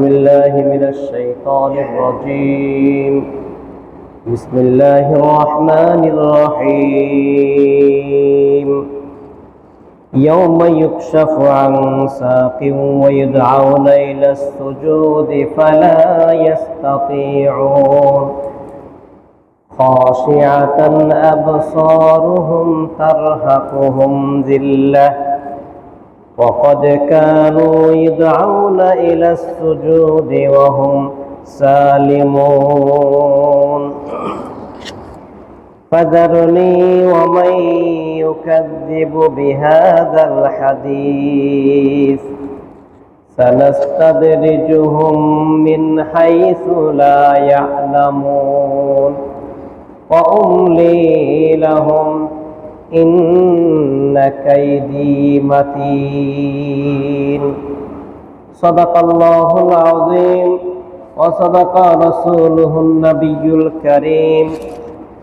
بالله من الشيطان الرجيم. بسم الله الرحمن الرحيم. يوم يكشف عن ساق ويدعون إلى السجود فلا يستطيعون خاشعة أبصارهم ترهقهم ذلة وقد كانوا يدعون إلى السجود وهم سالمون فذرني ومن يكذب بهذا الحديث سنستدرجهم من حيث لا يعلمون وأملي لهم إن كيدي متين. صدق الله العظيم وصدق رسوله النبي الكريم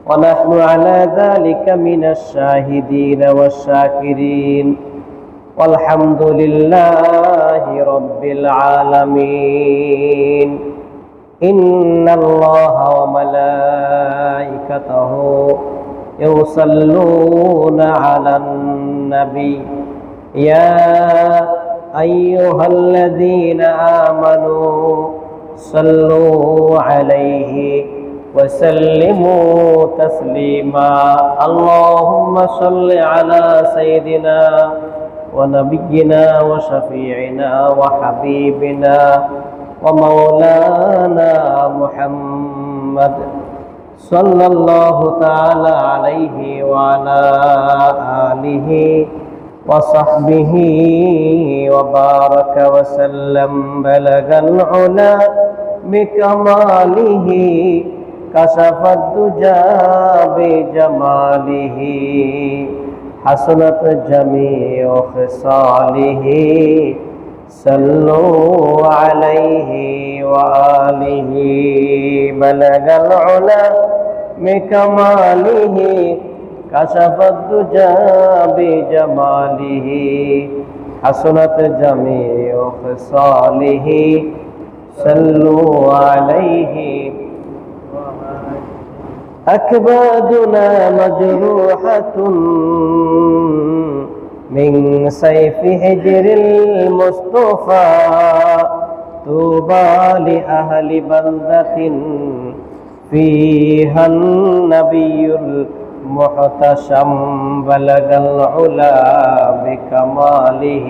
ونحن على ذلك من الشاهدين والشاكرين والحمد لله رب العالمين. إن الله وملائكته يصلون على النبي يا أيها الذين آمنوا صلوا عليه وسلموا تسليما. اللهم صل على سيدنا ونبينا وشفيعنا وحبيبنا ومولانا محمد صلى الله تعالى عليه وعلى آله وصحبه وبارك وسلم. بلغ العلا بكماله كشف الدجى بجماله حسنت جميع خصاله صلوا عليه وآله. بلغ العلا بكماله كشف الدجى بجماله حسنت جميع خصاله صلوا عليه. أكبادنا مجروحة من سيف هجر المصطفى طوبى لأهل بلدة فيها النبي المحتشم. بلغ العلا بكماله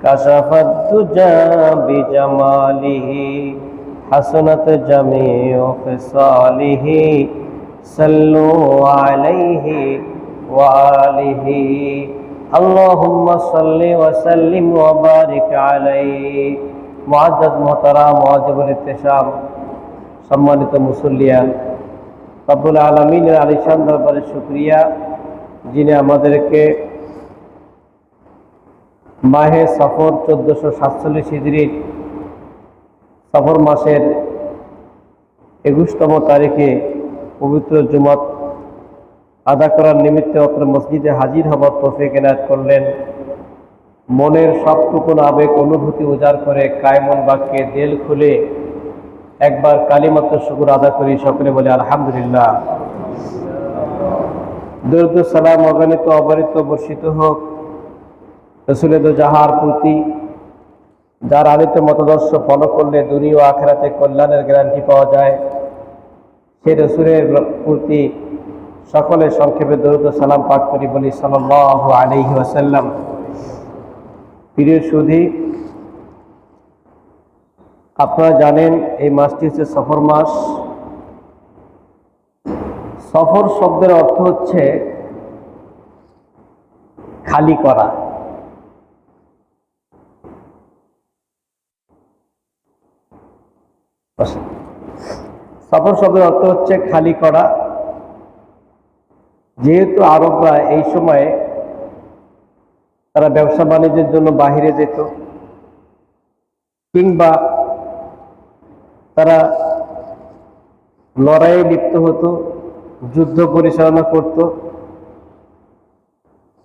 كشف الدجى بجماله حسنت جميع خصاله صلوا عليه وآله. اللهم صل وسلم وبارك عليه. মুআজ্জাজ মুহতারাম ওয়াজিবুল ইহতিশাম, সম্মানিত মুসল্লিয়ান, রব্বুল আলামিনের আলিশান দরবারে শুকরিয়া যিনি আমাদেরকে মাহে সফর 1447 হিজরির সফর মাসের 21তম তারিখে পবিত্র জুমাত আদা করার নিমিত্তে অত্র মসজিদে হাজির হবার তৌফিক এনায়েত করলেন। মনের সবটুকুন আবেগ অনুভূতি উজাড় করে কায়মন বাক্যে দিল খুলে একবার কালিমাত শুকর আদা করি। সকলে বলে আলহামদুলিল্লাহ। দরুদ সালাম অগণিত অবারিত বর্ষিত হোক রাসূলে দো জাহার প্রতি, যার আলোকিত মতাদর্শ ফলো করলে দুনিয়া ও আখিরাতে কল্যাণের গ্যারান্টি পাওয়া যায়। সেই রাসূলের প্রতি সকলে সংক্ষেপে দরুদ ও সালাম পাঠ করি, বলি সাল্লাল্লাহু আলাইহি ওয়াসাল্লাম। প্রিয় সুধী, আপনারা জানেন এই মাসটি হচ্ছে সফর মাস। সফর শব্দের অর্থ হচ্ছে খালি করা। সফর শব্দের অর্থ হচ্ছে খালি করা। যেহেতু আরবরা এই সময়ে তারা ব্যবসা বাণিজ্যের জন্য বাহিরে যেত, কিংবা তারা লড়াইয়ে লিপ্ত হতো, যুদ্ধ পরিচালনা করত,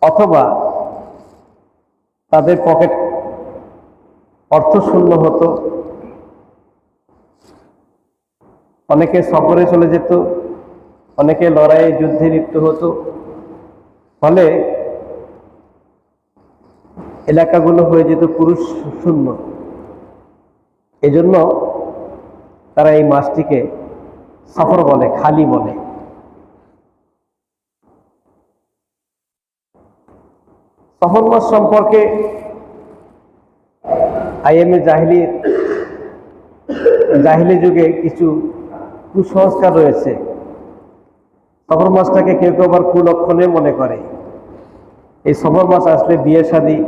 অথবা তাদের পকেট অর্থশূন্য হতো, অনেকে সফরে চলে যেত, অনেকে লড়াইয়ে যুদ্ধে লিপ্ত হতো। ফলে এলাকাগুলো হয়ে যেত পুরুষ শূন্য। এজন্য তারা এই মাসটিকে সফর বলে, খালি বলে। সফর মাস সম্পর্কে আইএমএ জাহিলি যুগে কিছু কুসংস্কার রয়েছে। সফর মাসটাকে কেউ কেউ আবার কুলক্ষণে মনে করে। এই সফর মাস আসলে বিয়ে শাদী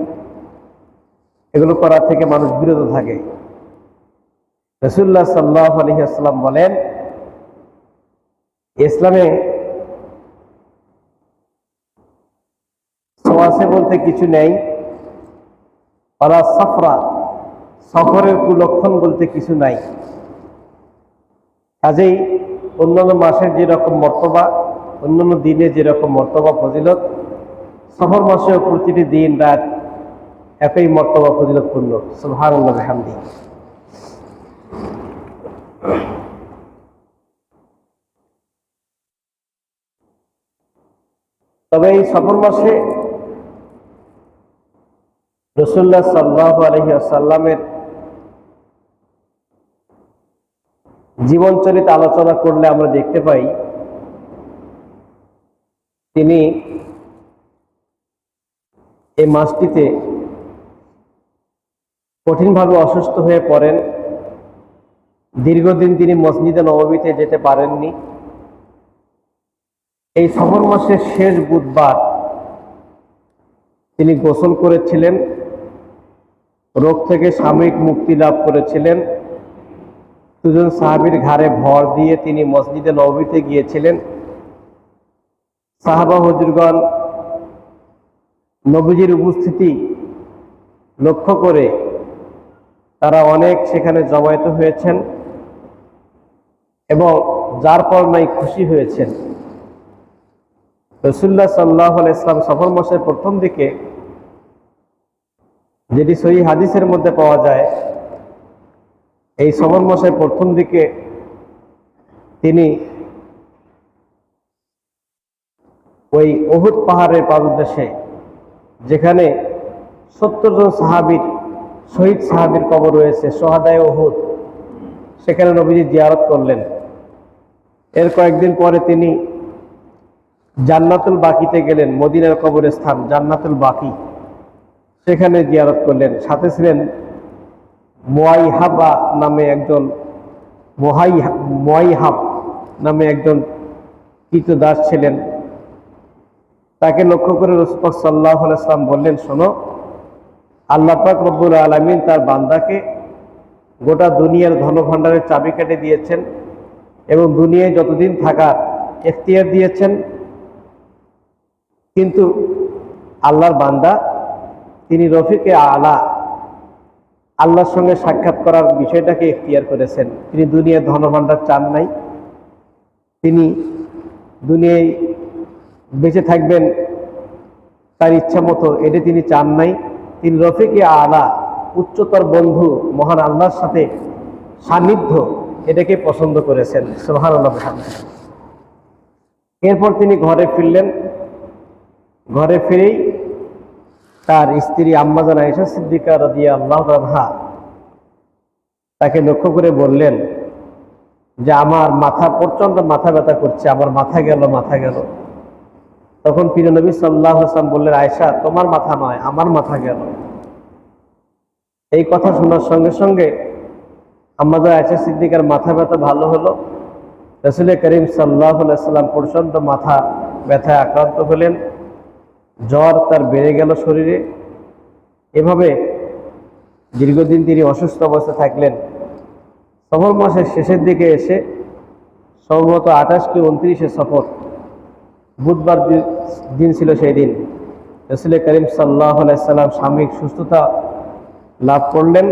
এগুলো করা থেকে মানুষ বিরত থাকে। রাসূলুল্লাহ সাল্লাল্লাহু আলাইহি ওয়াসাল্লাম বলেন, ইসলামে সোয়াসে বলতে কিছু নেই, ওয়ালা সাফরা, সফরের কুলক্ষণ বলতে কিছু নাই। কাজেই অন্যান্য মাসের যেরকম মর্তবা, অন্যান্য দিনে যেরকম মর্তবা ফজিলত, সফর মাসেও প্রতিটি দিন রাত একই মর্তবা ফজিলতপূর্ণ। সুবহানাল্লাহ ওয়া বিহামদিহি। তবে এই সফর মাসে রাসূলুল্লাহ সাল্লাল্লাহু আলাইহি ওয়াসাল্লামের জীবনচরিত আলোচনা করলে আমরা দেখতে পাই, তিনি এই মাসটিতে কঠিনভাবে অসুস্থ হয়ে পড়েন। দীর্ঘদিন তিনি মসজিদে নববীতে যেতে পারেননি। এই সফর মাসের শেষ বুধবার তিনি গোসল করেছিলেন, রোগ থেকে সাময়িক মুক্তি লাভ করেছিলেন। দুজন সাহাবীর ঘাড়ে ভর দিয়ে তিনি মসজিদে নববীতে গিয়েছিলেন। সাহাবা হুজুরগণ নবীজির উপস্থিতি লক্ষ্য করে তারা অনেক সেখানে জমায়েত হয়েছেন এবং যার পর নাই খুশি হয়েছেন। রাসূলুল্লাহ সাল্লাল্লাহু আলাইহি ওয়াসাল্লাম সফর মাসের প্রথম দিকে, যেটি সহিহ হাদিসের মধ্যে পাওয়া যায়, এই সফর মাসের প্রথম দিকে তিনি ওই উহুদ পাহাড়ের পাদদেশে, যেখানে 70 জন শহীদ সাহাবীর কবর রয়েছে, সোহাদায়ে উহুদ, সেখানে নবীজি জিয়ারত করলেন। এর কয়েকদিন পরে তিনি জান্নাতুল বাকিতে গেলেন, মদিনার কবরস্থান জান্নাতুল বাকি, সেখানে জিয়ারত করলেন। সাথে ছিলেন মুয়াইহাব নামে একজন কৃতদাস ছিলেন। তাকে লক্ষ্য করে রাসূল পাক সাল্লাল্লাহু আলাইহি ওয়াসাল্লাম বললেন, শোনো, আল্লাহ পাক রব্বুল আলামিন তার বান্দাকে গোটা দুনিয়ার ধনভাণ্ডারের চাবিকাঠি দিয়েছেন এবং দুনিয়ায় যতদিন থাকার এখতিয়ার দিয়েছেন, কিন্তু আল্লাহর বান্দা তিনি রফিকে আলা, আল্লাহর সঙ্গে সাক্ষাৎ করার বিষয়টাকে এখতিয়ার করেছেন। তিনি দুনিয়ার ধনভাণ্ডার চান নাই, তিনি দুনিয়ায় বেঁচে থাকবেন তার ইচ্ছা মতো, এটা তিনি চান নাই। তিনি রফিকে আলা, উচ্চতর বন্ধু মহান আল্লাহর সাথে সান্নিধ্য, এটাকে পছন্দ করেছেন। সুবহানাল্লাহ। এরপর তিনি ঘরে ফিরলেন। ঘরে ফিরেই তার স্ত্রী আম্মাজান আয়েশা সিদ্দিকা রাদিয়াল্লাহু আনহা তাকে লক্ষ্য করে বললেন যে, আমার প্রচন্ড মাথা ব্যথা করছে, আমার মাথা গেল। তখন প্রিয় নবী সাল্লাল্লাহু আলাইহি ওয়াসাল্লাম বললেন, আয়েশা, তোমার মাথা নয়, আমার মাথা গেল। এই কথা শোনার সঙ্গে সঙ্গে আম্মাজান আয়েশা সিদ্দিকার মাথা ব্যথা ভালো হলো। রাসূল করিম সাল্লাল্লাহু আলাইহি ওয়াসাল্লাম প্রচন্ড মাথা ব্যথায় আক্রান্ত হলেন, জ্বর তার বেড়ে গেল শরীরে। এভাবে দীর্ঘদিন তিনি অসুস্থ অবস্থায় থাকলেন। সফর মাসের শেষের দিকে এসে সম্ভবত 28 কি 29 সফর, বুধবার দিন ছিল সেই দিন, রাসূল করিম সাল্লাল্লাহু আলাইহি ওয়াসাল্লাম সাময়িক সুস্থতা লাভ করলেন।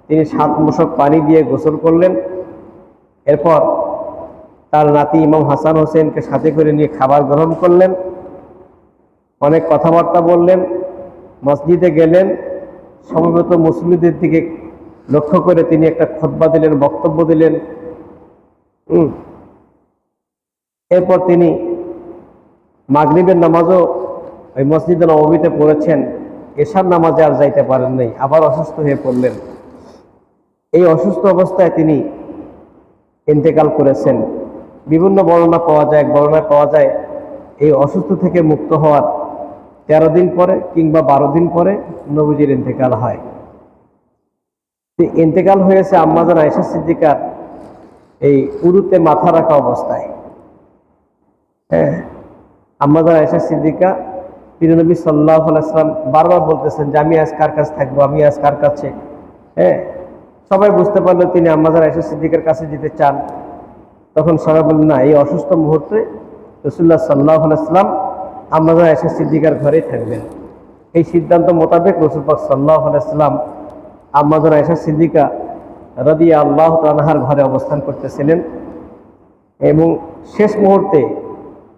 তিনি 7 মশক পানি দিয়ে গোসল করলেন। এরপর তার নাতি ইমাম হাসান হোসেনকে সাথে করে নিয়ে খাবার গ্রহণ করলেন, অনেক কথাবার্তা বললেন, মসজিদে গেলেন। সমবেত মুসল্লিদের দিকে লক্ষ্য করে তিনি একটা খুতবা দিলেন, বক্তব্য দিলেন। এরপর তিনি মাগরিবের নামাজও ওই মসজিদে নববীতে পড়েছেন। এশার নামাজে আর যাইতে পারেন নাই, আবার অসুস্থ হয়ে পড়লেন। এই অসুস্থ অবস্থায় তিনি ইন্তেকাল করেছেন। বিভিন্ন বর্ণনা পাওয়া যায়, এক বর্ণনায় পাওয়া যায় এই অসুস্থ থেকে মুক্ত হওয়ার 13 দিন পরে কিংবা 12 দিন পরে নবীজির ইন্তেকাল হয়। ইন্তেকাল হয়েছে আম্মাজান আয়েশা সিদ্দিকার এই উরুতে মাথা রাখা অবস্থায়। হ্যাঁ, আম্মাজান আয়েশা সিদ্দিকা প্রিয় নবী সাল্লাল্লাহু আলাইহি ওয়াসাল্লাম বারবার বলতেছেন যে আমি আজ কার কাছে থাকবো, আমি আজ কার কাছে। হ্যাঁ, সবাই বুঝতে পারলো তিনি আম্মাজান আয়েশা সিদ্দিকার কাছে যেতে চান। তখন সবাই বললেন না, এই অসুস্থ মুহূর্তে রাসূলুল্লাহ সাল্লাল্লাহু আলাইহি ওয়াসাল্লাম আম্মাজান আয়েশা সিদ্দিকার ঘরেই থাকবেন। এই সিদ্ধান্ত মোতাবেক রাসূল পাক সাল্লাল্লাহু আলাইহি ওয়াসাল্লাম আম্মাজান আয়েশা সিদ্দিকা রাদিয়াল্লাহু তাআলা আনহার ঘরে অবস্থান করতেছিলেন এবং শেষ মুহূর্তে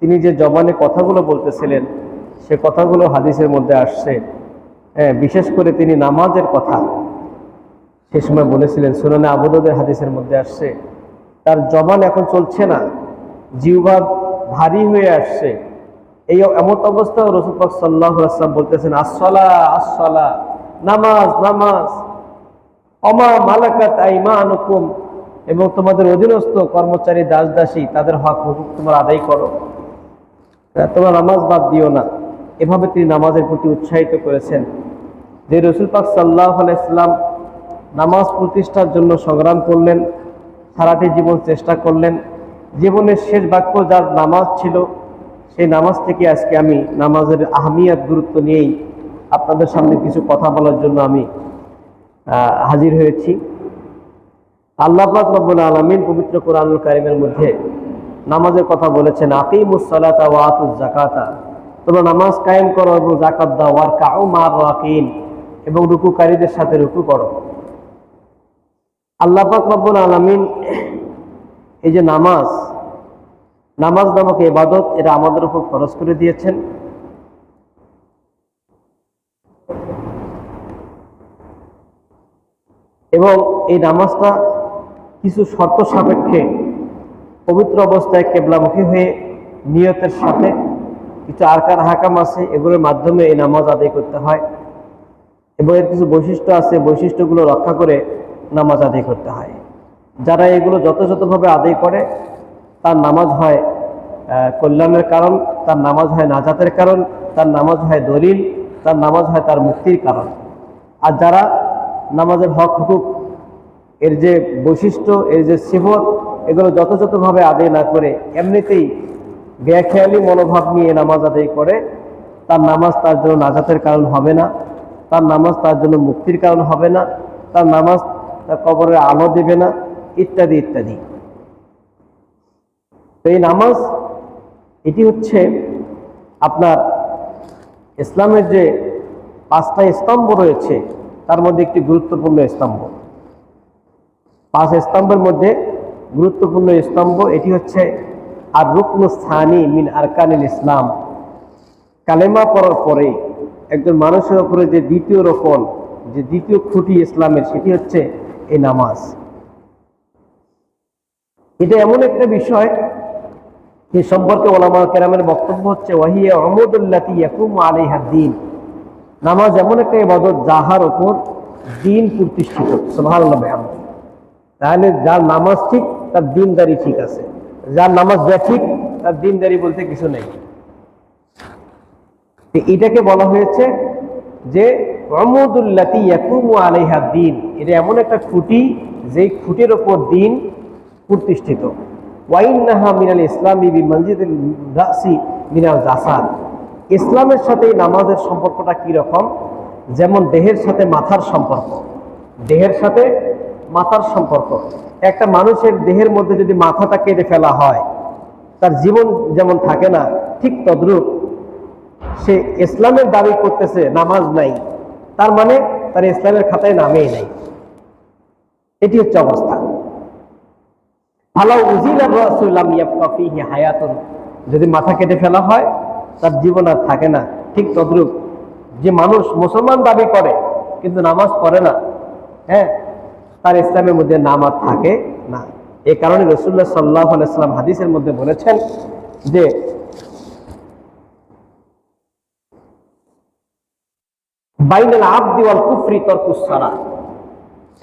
তিনি যে জবানে কথাগুলো বলতেছিলেন সে কথাগুলো হাদিসের মধ্যে আসছে। হ্যাঁ, বিশেষ করে তিনি নামাজের কথা সে সময় বলেছিলেন, সুনানে আবু দাউদের হাদিসের মধ্যে আসছে। তার জবান এখন চলছে না, জিহ্বা ভারী হয়ে আসছে। এই এমত অবস্থায় রাসূল পাক সাল্লাল্লাহু আলাইহি ওয়াসাল্লাম বলতেছেন আসসালা আসসালা, নামাজ নামাজ, অমা মালাকাত আইমানুকুম, এবং তোমাদের অধীনস্থ কর্মচারী দাস দাসী তাদের হক হুকুক তোমরা আদায় করো, তোমরা নামাজ বাদ দিও না। এভাবে তিনি নামাজের প্রতি উৎসাহিত করেছেন। যে রাসূল পাক সাল্লাল্লাহু আলাইহি ওয়াসাল্লাম নামাজ প্রতিষ্ঠার জন্য সংগ্রাম করলেন, সারাটি জীবন চেষ্টা করলেন। জীবনের শেষ বাক্য যার নামাজ ছিল, সেই নামাজ থেকে আজকে আমি নামাজের আহমিয়ত গুরুত্ব নিয়েই আপনাদের সামনে কিছু কথা বলার জন্য আমি হাজির হয়েছি। আল্লাহ পাক রব্বুল আলামিন পবিত্র কোরআনুল কারীমের মধ্যে নামাজের কথা বলেছেন, আকিমুস সালাতা ওয়া আতুজ যাকাতা, তোমরা নামাজ কায়েম করো এবং যাকাত দাও, ওয়ারকাউ মা'র রাকিন, এবং রুকুকারীদের সাথে রুকু করো। আল্লাহ পাক রব্বুল আলামিন এই যে নামাজ নামক ইবাদত, এটা আমাদের উপর ফরজ করে দিয়েছেন। এবং এই নামাজটা কিছু শর্ত সাপেক্ষে পবিত্র অবস্থায় কেবলামুখী হয়ে নিয়তের সাথে কিছু আরকান হাকাম আছে, এগুলোর মাধ্যমে এই নামাজ আদায় করতে হয়। এবং এর কিছু বৈশিষ্ট্য আছে, বৈশিষ্ট্যগুলো রক্ষা করে নামাজ আদায় করতে হয়। যারা এগুলো যথাযথভাবে আদায় করে তার নামাজ হয় কল্যাণের কারণ, তার নামাজ হয় নাজাতের কারণ, তার নামাজ হয় দলিল, তার নামাজ হয় তার মুক্তির কারণ। আর যারা নামাজের হক হুকুক, এর যে বৈশিষ্ট্য, এর যে সিফত, এগুলো যথাযথভাবে আদায় না করে এমনিতেই বেখেয়ালি মনোভাব নিয়ে নামাজ আদায় করে, তার নামাজ তার জন্য নাজাতের কারণ হবে না, তার নামাজ তার জন্য মুক্তির কারণ হবে না, তার নামাজ তার কবরের আলো দেবে না, ইত্যাদি ইত্যাদি। তো এই নামাজ এটি হচ্ছে আপনার ইসলামের যে 5টা স্তম্ভ রয়েছে তার মধ্যে একটি গুরুত্বপূর্ণ স্তম্ভ। 5 স্তম্ভের মধ্যে গুরুত্বপূর্ণ স্তম্ভ এটি হচ্ছে আর রুকনুস সানি মিন আরকানিল ইসলাম। কালেমা পড়ার পরে একজন মানুষের উপরে যে দ্বিতীয় রকম, যে দ্বিতীয় খুঁটি ইসলামের, সেটি হচ্ছে এই নামাজ। এটা এমন একটা বিষয় এ সম্পর্কে উলামা কেরামের বক্তব্য হচ্ছে ওয়াহিয়া উমুদুল্লাতি ইয়াকুমু আলাইহা দ্বীন, নামাজ এমন একটা ইবাদত যাহার উপর দ্বীন প্রতিষ্ঠিত। সুবহানাল্লাহ বিহামদিহি। তাহলে যার নামাজ ঠিক তার দ্বীনদারি ঠিক আছে, যার নামাজ বেঠিক তার দ্বীনদারি বলতে কিছু নেই। এটাকে বলা হয়েছে যে উমুদুল্লাতি ইয়াকুমু আলাইহা দ্বীন, এটা এমন একটা খুঁটি যেই খুঁটির উপর দ্বীন প্রতিষ্ঠিত। ওয়াইন্নাহা মিনাল ইসলামি বিমানজিদিল রাসি মিনাল জাসাদ, ইসলামের সাথে নামাজের সম্পর্কটা কি রকম? যেমন দেহের সাথে মাথার সম্পর্ক, দেহের সাথে মাথার সম্পর্ক। একটা মানুষের দেহের মধ্যে যদি মাথাটা কেটে ফেলা হয়, তার জীবন যেমন থাকে না, ঠিক তদ্রূপ সে ইসলামের দাবি করতেছে, নামাজ নাই, তার মানে তার ইসলামের খাতায় নামেই নাই। এটি হচ্ছে অবস্থা। যদি মাথা কেটে ফেলা হয় তার জীবন আর থাকে না, ঠিক তদ্রূপ যে মানুষ মুসলমান দাবি করে কিন্তু নামাজ পড়ে না, হ্যাঁ, তার ইসলামের মধ্যে নাম আর থাকে না। এই কারণে রাসূলুল্লাহ সাল্লাল্লাহু আলাইহি ওয়াসাল্লাম হাদিসের মধ্যে বলেছেন যে বাইনাল আবদি ওয়াল কুফরি তারকুস সালাহ,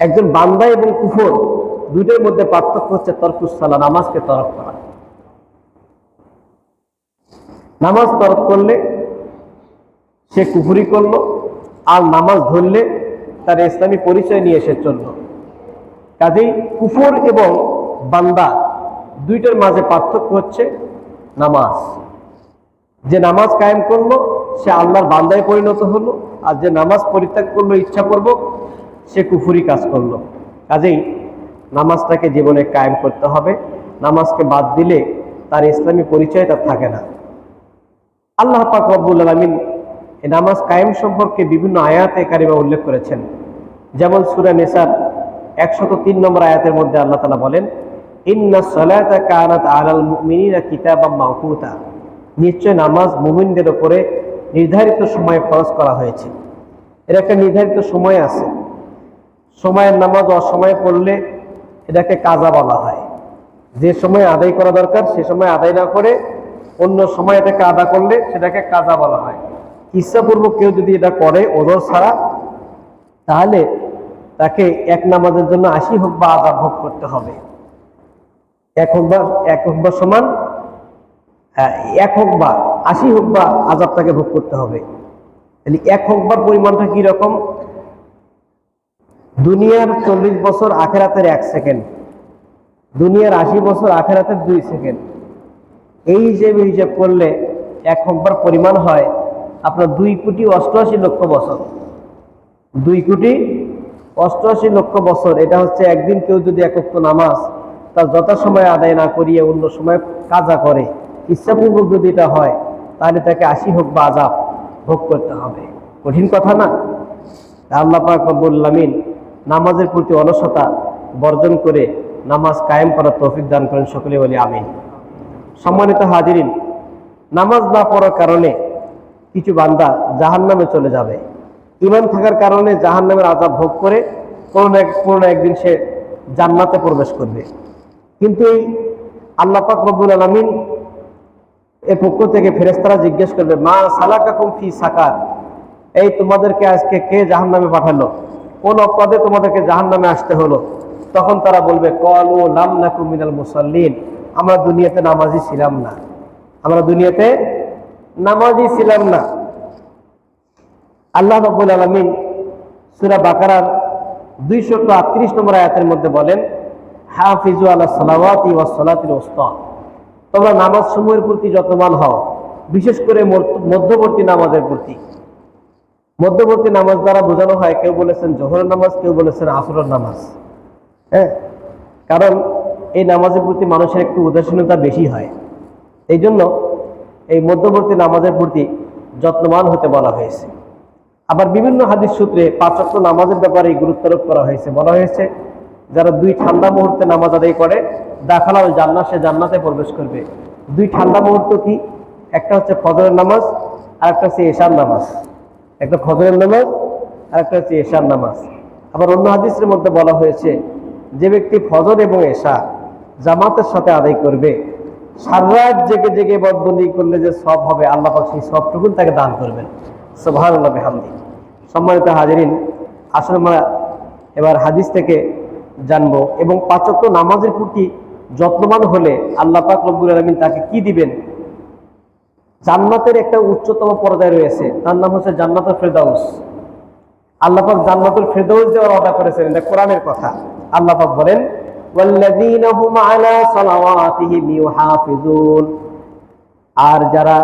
একজন বান্দা এবং কুফর দুইটার মধ্যে পার্থক্য হচ্ছে তারকুস সালাহ, নামাজকে তরক করা। নামাজ তরক করলে সে কুফরি করলো, আর নামাজ ধরলে তার ইসলামী পরিচয় নিয়ে এসে চলল। কাজেই কুফর এবং বান্দা দুইটার মাঝে পার্থক্য হচ্ছে নামাজ। যে নামাজ কায়েম করলো সে আল্লাহর বান্দায় পরিণত হলো, আর যে নামাজ পরিত্যাগ করলো ইচ্ছা করব সে কুফরি কাজ করলো। কাজেই নামাজটাকে জীবনে কায়েম করতে হবে। নামাজকে বাদ দিলে তার ইসলামী পরিচয় তার থাকে না। আল্লাহ পাক রব্বুল আলামিন এই নামাজ কায়েম সম্পর্কে বিভিন্ন আয়াতে কারিমা উল্লেখ করেছেন। যেমন সূরা নিসার 103 নম্বর আয়াতের মধ্যে আল্লাহ তাআলা বলেন, ইন্নাস সালাতা কানাত আলাল মুমিনিনা কিতাবাম মাওকুতা, নিশ্চয় নামাজ মুমিনদের উপরে নির্ধারিত সময়ে ফরজ করা হয়েছে। এর একটা নির্ধারিত সময় আছে। সময়ের নামাজ অসময়ে পড়লে এটাকে কাজা বলা হয়। যে সময় আদায় করা দরকার সে সময় আদায় না করে অন্য সময় এটাকে আদা করলে সেটাকে কাজা বলা হয়। ইচ্ছাপূর্বক কেউ যদি এটা করে ওজর ছাড়া, তাহলে তাকে এক নামাজের জন্য 80 হুকবা আযাব ভোগ করতে হবে। এক হুকবা সমান 1 হুকবা 80 হুকবা আযাব তাকে ভোগ করতে হবে। তাহলে 1 হুকবার পরিমাণটা কি রকম? দুনিয়ার 40 বছর, আখিরাতের 1 সেকেন্ড। দুনিয়ার 80 বছর, আখিরাতের 2 সেকেন্ড। এই হিসাব করলে 1 হুকবার পরিমাণ হয় আপনার 2,88,00,000 বছর। 2,88,00,000 বছর। এটা হচ্ছে একদিন কেউ যদি 1 ওয়াক্ত নামাজ তার যথাসময়ে আদায় না করিয়ে অন্য সময় কাজা করে, ইচ্ছাপূর্বক যদি এটা হয়, তাহলে তাকে 80 হুকবা আযাব ভোগ করতে হবে। কঠিন কথা না? আল্লাহ পাক রব্বুল আলামিন নামাজের প্রতি অলসতা বর্জন করে নামাজ কায়েম করার তৌফিক দান করেন। সকলে বলি আমিন। সম্মানিত হাজিরিন, নামাজ না পড়ার কারণে কিছু বান্দা জাহান্নামে চলে যাবে। ঈমান থাকার কারণে জাহান্নামের আযাব ভোগ করে কোনো একদিন সে জান্নাতে প্রবেশ করবে। কিন্তু এই আল্লাহ পাক রব্বুল আলামিন এর পক্ষ থেকে ফেরেশতারা জিজ্ঞেস করবে, মা সালাকাকুম ফি সাকার, এই তোমাদেরকে আজকে কে জাহান্নামে পাঠালো? কোন অপরাধে তোমাদেরকে জাহান্নামে আসতে হলো? তখন তারা বলবে, ক্বালু লাম নাকু মিনাল মুসাল্লিন, আমরা দুনিয়াতে নামাজি ছিলাম না। আল্লাহ রাব্বুল আলামিন সূরা বাকারার 238 নম্বর আয়াতের মধ্যে বলেন, হাফিজু আলাস সালাওয়াতি ওয়াস সালাতিল উসতা, তোমরা নামাজ সমূহের প্রতি যত্নবান হও, বিশেষ করে মধ্যবর্তী নামাজের প্রতি। মধ্যবর্তী নামাজ দ্বারা বোঝানো হয়, কেউ বলেছেন জোহরের নামাজ, কেউ বলেছেন আসরের নামাজ। কারণ এই নামাজের প্রতি মানুষের একটু উদাসীনতা বেশি হয়। এই জন্য এই মধ্যবর্তী নামাজের প্রতি যত্নবান হতে বলা হয়েছে। আবার বিভিন্ন হাদিস সূত্রে 5 ওয়াক্ত নামাজের ব্যাপারে গুরুত্ব আরোপ করা হয়েছে। বলা হয়েছে, যারা 2 ঠান্ডা মুহূর্তে নামাজ আদায় করে দাখালাল জান্নাহ, সে জান্নাতে প্রবেশ করবে। 2 ঠান্ডা মুহূর্ত কি? একটা হচ্ছে ফজরের নামাজ, আর একটা হচ্ছে এশার নামাজ। একটা ফজরের নামাজ, আর একটা হচ্ছে এশার নামাজ। আবার অন্য হাদিসের মধ্যে বলা হয়েছে, যে ব্যক্তি ফজর এবং এশা জামাতের সাথে আদায় করবে, সারা রাত জেগে জেগে ইবাদত করলে যে সওয়াব হবে, আল্লাহ পাক সেই সওয়াবটুকু তাকে দান করবেন। সুবহানাল্লাহ বিহামদি। সম্মানিত হাজিরিন, আসলে আমরা এবার হাদিস থেকে জানবো এবং 5 ওয়াক্ত নামাজের প্রতি যত্নবান হলে আল্লাহ পাক রব্বুল আলামিন তাকে কি দিবেন। জান্নাতের একটা উচ্চতম পর্যায়ে রয়েছে, তার নাম হচ্ছে জান্নাতুল ফেরদাউস। আল্লাহ পাক জান্নাতুল ফেরদাউস দেওয়ার ওয়াদা করেছেন, এটা কোরআনের কথা। আল্লাহ পাক বলেন, ওয়াল্লাযীনা হুম আলা সালাওয়াতিহিম ইউহাফিজুন, আর যারা